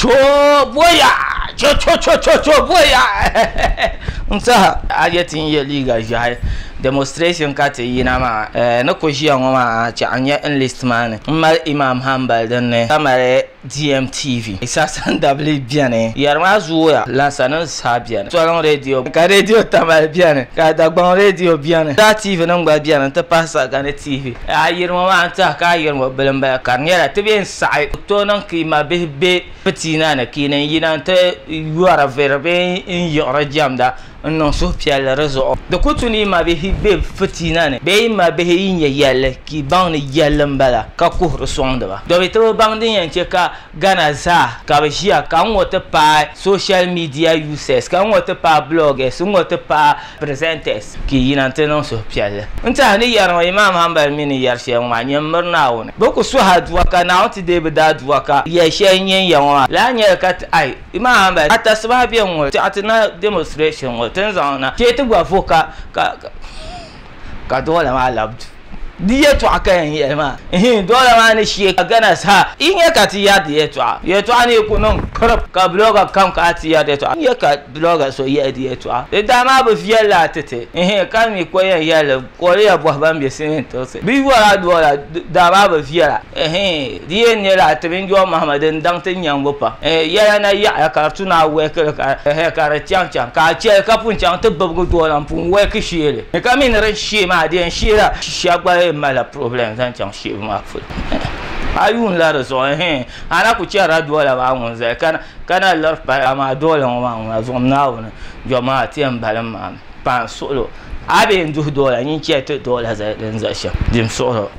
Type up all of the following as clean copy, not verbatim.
boya boya unsa ajetin ye liga jai demonstration ka te yina ma na ko jiya ngoma cha anya enlistman mal imam hanbal dan kamare DMTV isa san double bien yarma zuwa la sanan sabian so lan radio ka radio tamal bien ka dagban radio bien ta TV nan gba bien ta passa ga na TV ayirma ma ta ka yirma belamba karnyara te bien sai to nan ki ma be petina na kinan yina ta yuara verbe in yora jamda non so pial rezo de kutuni ma be hibbe fitina ne be ma be yin yelle ki ban yelle mbala ka ko resonda ba do be to ban din yanke ka gana za ka be shia ka wota pa social media users ka wota pa bloggers wota pa presenters ki yinante non so pial nta ni yar imam hanbal mini yar she ma nyam murna wona boko so hadwa ka na oti de be dadwa ka ya shenyen yawa la nya ka ai imam hanbal ata sababiyan wota atna demonstration tenzana te gwa foka ka dole ma labdu diye to akan yema dole ma ne shi gana sa in ya ka ti ya diye to ne ku non karab ka blogger kam ka ti ya diye to ya ka blogger so ya diye to da ma ba fiye la tete ka mi ko ya le ko ya bo ban be sin to se bi wa dole da ma ba fiye la diye ne la te bin jo muhammadin dan tin yan gopa ya na ya ka tuna we ka ka ra chang ka che ka pun chang te babu do lan pun we ka shi le ka min ran shi ma diye shi ra shi agba mala problem zan chang shi ma fu ayun la rezo ana ku ci radio la ba mun zai kana lor pa ma dole ma zom na wona jama'a tiyan balan ma pa solo abe ndu dole yin ci to dole zai dan zasha dim solo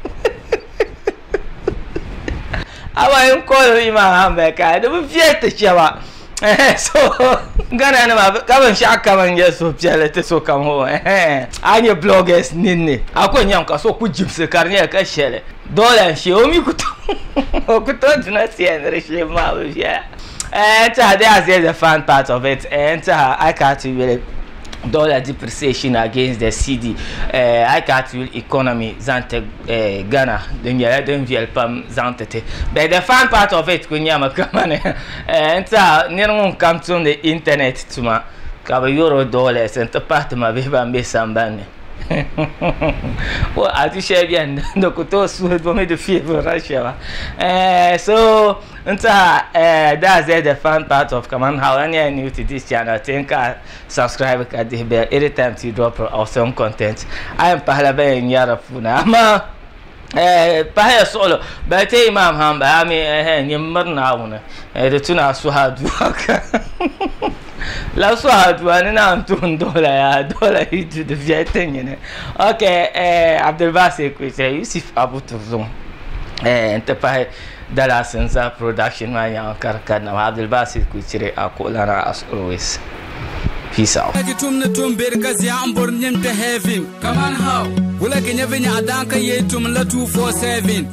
awa yin ko ima hambe ka da bu fiye ta cewa so gana na ba kaban shi aka man ya so fiye ta so kan ho anya bloggers ninne akwai nyam ka so ku jipse karne ka shele dole shi o mi kuto na siya shi ma ba fiye ta da the fun part of it ta I can't really dollar depreciation against the CD I can't will economy zante Ghana den ya den viel pam zante but the fun part of it kunya makamane enta nirun come to the internet tuma ka ba euro dollars enta part ma be ba mbe sambane well ati shebian do kuto su do me de fever Russia so enta that's the fun part of command how any new to this channel think subscribe ka de be every time to drop awesome content I am pahlaba in yarafuna ama pa solo ba te imam hamba ami nyimmarna wona de tuna su hadu aka la so hadu na antun dola hidu de vieten ne okay Abdul Basit kwese Yusuf Abu Tuzum enta pa dala senza production ma ya karkana Abdul Basit kwese akolana as always peace out tum bergazi ambor nyemte heaven come on how wala ke nyevenya adanka yetum la 247